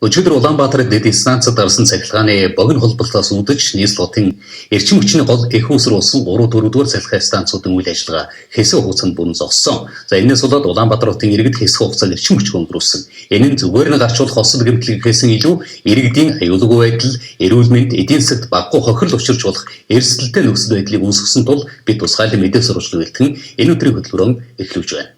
Өчигдөр Улаанбаатар дэд станцад орсон цахилгааны богино холболтоос үүдэж нийслэлтийн эрчим хүчний гол эх үүсвэр болсон 3-4-р цахилгаан станцуудын үйл ажиллагаа хэсэг хугацаанд бүрэн зогссон. За энэс болоод Улаанбаатар хотын иргэд хэсэг хугацаанд эрчим хүч өнгөрүүлсэн. Энэ нь зүгээр нэг гарчуулах осол гэмтлэгээс илүү иргэдийн аюулгүй байдал, эрүүл мэнд, эдийн засагт багагүй хохирол учирч болох эрсдэлтэй нөхцөл байдлыг үүсгэсэн тул бид тусгайлан мэдээ сурвалжлан бэлтгэн энэ өдрийн хөтөлбөрөөр эхлүүлж байна.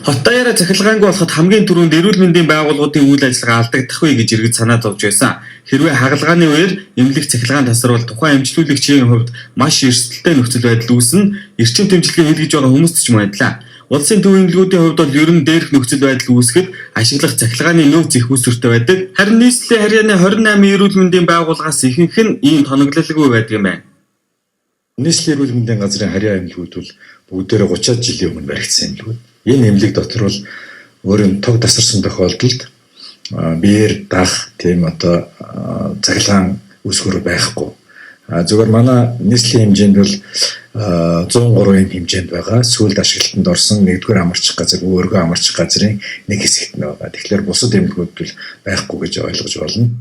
Хот даяараа цахилгаангүй болоход хамгийн түрүүнд эрүүл мэндийн байгууллагуудын үйл ажиллагаа алдагдах вэ гэж иргэд санаа зовж байсан. Хэрвээ хагалгааны үеэр эмнэлэг цахилгаан тасарвал тухайн эмчилүүлэгчийн хувьд маш эрсдэлтэй нөхцөл байдал үүснэ, эрчим тэмцэлгээ хийлгэж байгаа хүмүүст ч юм адилаа. Улсын төв эмнэлгүүдийн хувьд бол ер нь дээрх нөхцөл байдал үүсгэхэд ашиглах цахилгааны нөөц их үүсвэртэй байдаг. Харин нийслэлийн харьяаны 28 эрүүл мэндийн байгууллагаас ихэнх нь ийм тоноглолгүй байдаг юм байна. Нийслэлийн эрүүл мэндийн газрын харьяа эмнэлгүүд бол бүгдээрээ 30 жилийн өмнө баригдсан эмнэлгүүд. Энэ эмнэлэг дотор бол өөрийн тог тасарсан тохиолдолд биеэр даах тийм одоо цахилгаан үүсгэр байхгүй. Зөвхөн манай нийслэлийн хэмжээнд бол 103 хэмжээнд байгаа. Сүүлд ашиглалтанд орсон 1-р амарчих газар, өөргөө амарчих газрын нэг хэсэгт нь байгаа. Тэгэхээр бусад эмнэлгүүд бол байхгүй гэж ойлгож болно.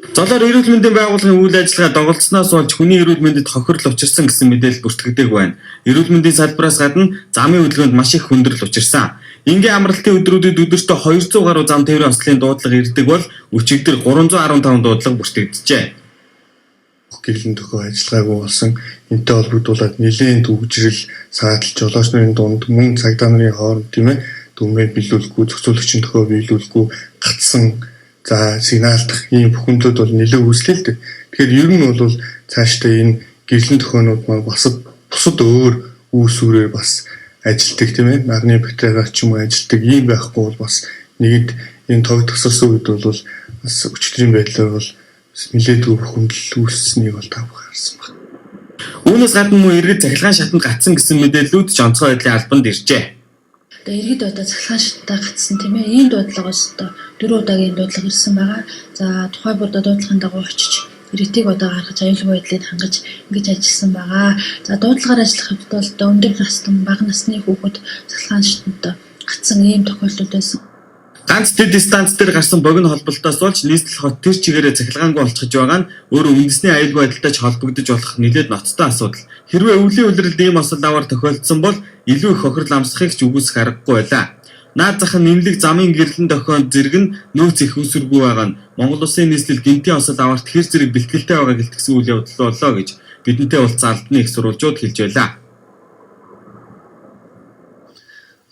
Золоор эрүүл мэндийн байгууллагын үйл ажиллагаа доголдсноос болж хүний эрүүл мэндэд хохирол учирсан гэсэн мэдээлэл бүртгэдэг байна. Эрүүл мэндийн салбараас гадна замын хөдөлгөөнд маш их хүндрэл учирсан. Ингийн амралтын өдрүүдэд өдөртөө 200 гаруй зам тээврийн ослын дуудлага ирдэг бол өчигдөр 315 дуудлага бүртгэгджээ. Гэрлэн төхөө ажиллагаагүй болсон. Энтэй холбогдуулаад нэлээд төвөгжрэл саатал жолооч нарын дунд мөн цагдаа нарын хооронд тийм ээ дүнгээ биелүүлэхгүй, зохицуулагчийн төхөө биелүүлэхгүй гацсан за сигналдах ийм бүхэмдлүүд бол нэлээд үүслээ л дээ. Тэгэхээр ер нь бол цаашдаа энэ гэрлэн төхөөнүүд маань бусад өөр үүсвэрээр бас ажилтдаг тийм ээ нарны батарейгаар ч юм уу ажилтдаг ийм байхгүй бол бас нэгэд энэ тог тасарсан үед бол бас өчтөрийн байдлаар бол нэлээд бүхэмдэл үүссэнийг бол та бүхэн харсан байна. Үүнээс гадна мөн иргэд цахилгаан шатанд гацсан гэсэн мэдээллүүд ч онцгой байдлын албанд иржээ. Одоо иргэд одоо цахилгаан шатанд гацсан тийм ээ ийм дуудлагаас одоо 4 удаагийн дуудлага ирсэн байгаа. За тухай бүр дуудлагын дагуу очиж иргэдийг одоо гаргаж аюулгүй байдлыг хангаж ингэж ажилласан байгаа. За дуудлагаар ажиллах хэвд бол одоо өндөр насны бага насны хүүхэд цахилгаан шатанд гацсан ийм тохиолдол байсан. Ганц дэд станц дээр гарсан богино холболтоос болж нийслэл хот тэр чигээрээ цахилгаангүй болчихж байгаа нь өөр үндэсний аюулгүй байдалтай ч холбогдож болох нэлээд ноцтой асуудал. Хэрвээ өвлийн улиралд ийм осол аваар тохиолдсон бол илүү их хохирол амсахыг ч үгүйсэх аргагүй байлаа. Наад зах нь нэмлэг замын гэрлэн тохиолд зэрэг нь нөөц их үүсвэргүй байгаа нь Монгол Улсын нийслэл гинтийн осол аваарт хэр зэрэг бэлтгэлтэй байгааг илтгэсэн үйл явдал боллоо гэж бидэнтэй уулзсан албаны их сурвалжууд хэлж байлаа.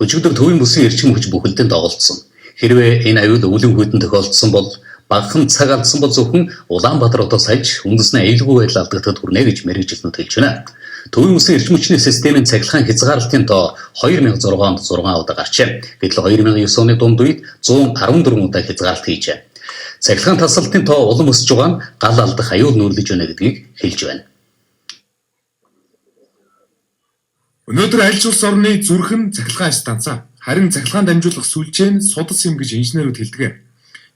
Өчигдөр төвийн бүсийн эрчим хүч бүхэлдээ доголдсон. Хэрвээ энэ аюул өвлийн хүйтэн тохиолдсон бол багахан цаг алдсан бол зөвхөн Улаанбаатар хотоос хальж үндэсний аюулгүй байдал алдагдахад хүрнэ гэж мэргэжилтнүүд хэлж байна. Төвийн бүсийн эрчим хүчний системийн цахилгаан хязгаарлалтын тоо 2006 онд 6 удаа гарчээ. Гэтэл 2009 оны дунд үед 114 удаа хязгаарлалт хийжээ. Цахилгаан тасралтын тоо улам өсөж байгаа нь гал алдах аюул нүүрлэж байна гэдгийг хэлж байна. Өнөөдөр аль ч улс орны зүрхэн цахилгаан станцаа. Харин цахилгаан дамжуулах сүлжээ нь судас юм гэж инженерүүд хэлдэг.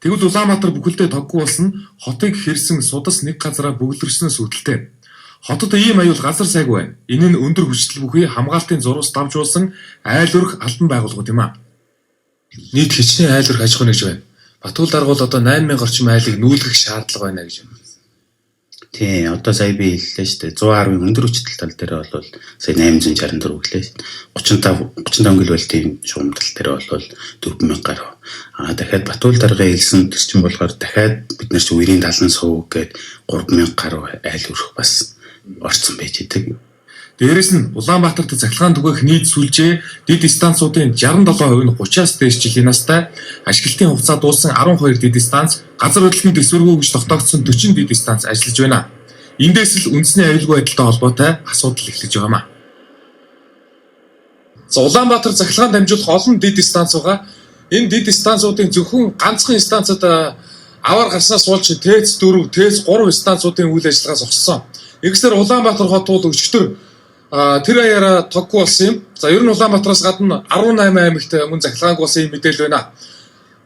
Тэгвэл Улаанбаатар бүхэлдээ тоггүй болсон хотыг хэрсэн судас нэг газараа бөглөрснөөс үүдэлтэй. Хотод ийм аюул газар сайгүй байна. Энэ нь өндөр хүчтэй бүхий хамгаалтын зурвас давжуулсан айл өрх албан байгууллагууд юм а. Нийт хичнээн айл өрх аж ахуй нэгж байна. Батуул дарга бол одоо 8000 орчим айлыг нүүлгэх шаардлага байна гэж байна. Тий, одоо сая би хэллээ шүү дээ. 110 өндөр хүчтэй тал дээр бол сая 864 гэлээ. 35 гэл бол тийм шугам тал дээр бол 4000 гаруй. Дахиад Батуул дарга хэлсэн тэр чинь болохоор дахиад бид нар чи үерийн талан сууг гээд 3000 гаруй айл өрх бас орцсон байж идэг. Дээрээс нь Улаанбаатарт цахилгаан түгээх нийт сүлжээ дэд станцуудын 67% нь 30-аас дээш жилийн настай, ашиглалтын хугацаа дууссан 12 дэд станц, газар хөдлөлтөнд эсвэргүй гэж тогтоогдсон 40 дэд станц ажиллаж байна. Эндээс л үндэсний аюулгүй байдалтай холбоотой асуудал эхлэж байгаа маа. За Улаанбаатар цахилгаан дамжуулах олон дэд станц байгаа. Энэ дэд станцуудын зөвхөн ганцхан станцад аваар гарснаас болж ТЭЦ 4, ТЭЦ 3 станцуудын үйл ажиллагаа зогссон. Ингэснээр Улаанбаатар хот бол өчигдөр тэр аяараа тоггүй болсон юм. За ер нь Улаанбаатараас гадна 18 аймагт мөн захилгаангүй болсон юм мэдээлэл байна.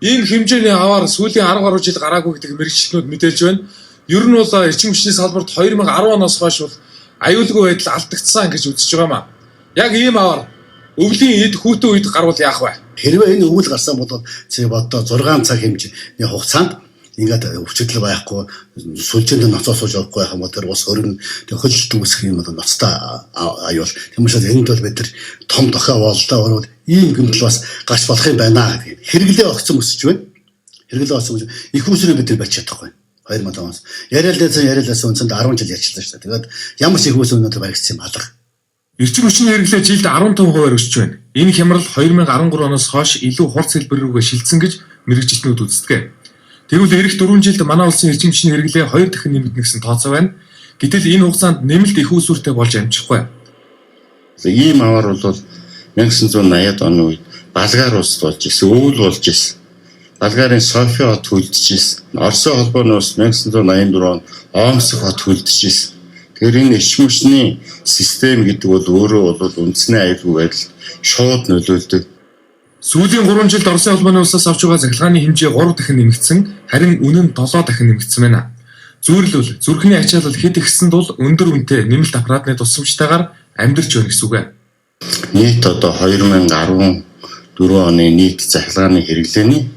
Энэ хэмжээний аваар сүүлийн 10 гаруй жил гараагүй гэдэг мэргэжилтнүүд мэдээлж байна. Ер нь бол эрчим хүчний салбарт 2010 оноос хойш бол аюулгүй байдал алдагдсан гэж үзэж байгаа маа. Яг ийм аваар өвлийн эд хүүтэн үед гарвал яах вэ? Хэрвээ энэ өвөл гарсан бол зөв одоо 6 цаг хэмжээний хугацаанд ингээд өвчлөл байхгүй сүлжээнд ноцоос сууж явахгүй байх юм бол тэр ус өргөн тэг хөл дүүсэх юм бол ноцтой аюул. Тиймээс энд бол бид нар том дохио бололтой ороод ийм гэмтэл бас гарч болох юм байна гэдэг. Хэрэглээ огцсон өсөж байна. Хэрэглээ огцсон их усроо бид нар барьж чадахгүй. 2000 оноос. Яриалаас үндсэнд 10 жил ярьчихлаа шүү дээ. Тэгээд ямар ч их ус өнөөдөр баригдсан юм алга. Эрчим хүчний хэрэглээ жилд 15% өсөж байна. Энэ хямрал 2013 оноос хойш илүү хурц хэлбэр рүүгээ шилжсэн гэж мэрэгжилтнүүд үздэг. Тэгвэл эх 4 жилд манай улсын эрчим хүчний хэрэглээ 2 дахин нэмэгдэнэ гэсэн тооцоо байна. Гэтэл энэ хугацаанд нэмэлт их үүсвэртэй болж амжихгүй. Ийм аваар бол 1980-ад оны үед Балгаар улс болж ирсэн, өвөл болж ирсэн. Балгарын Софи хот хүлдэж ирсэн. Оросын холбооны улс 1984 он Омск хот хүлдэж ирсэн. Тэгэхээр энэ эрчим хүчний систем гэдэг бол өөрөө бол үндэсний аюулгүй байдалд шууд нөлөөлдөг. Сүүлийн 3 жилд Оросын холбооны улсаас авч байгаа захиргааны хэмжээ 3 дахин нэмэгдсэн, харин үнэ нь 7 дахин нэмэгдсэн байна. Зүйрлэл, зүрхний ачаалал хэд ихсэн тул өндөр үнэтэй нэмэлт аппаратны тусламжтайгаар амьдарч байна гэсэн үг. Нийт одоо 2014 оны нийт захиргааны хэрэглээний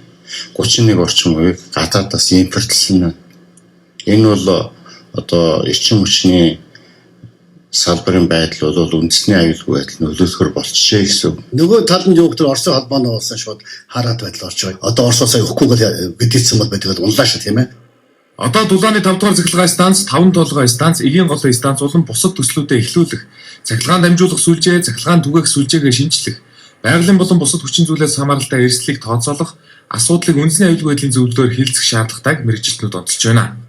31 орчим хувийг гадаадаас импортлсон байна. Энэ бол одоо эрчим хүчний салбарын байдал бол үндэсний аюулгүй байдал нөлөөлөхөр болчихжээ гэсэн. Нөгөө талд нь юу гэдэг Оросын холбооны улсын шууд хараад байдал орж байгаа. Одоо Оросоос өгөхгүйгээр бидээдсэн бол байдаг унлаа шүү тийм ээ. Одоо Дулааны 5 дугаар цахилгаан станц, 5 толгой станц, Эгийн голын станц болон бусад төслүүдэд эхлүүлэх, цахилгаан дамжуулах сүлжээ, цахилгаан түгээх сүлжээгээ шинжлэх, байгалийн болон бусад хүчин зүйлээс хамааралтай эрсдлийг тооцоолох, асуудлыг үндэсний аюулгүй байдлын зөвлөлөөр хилцэх шаардлагатайг мэрэгжилтнүүд онцолж байна.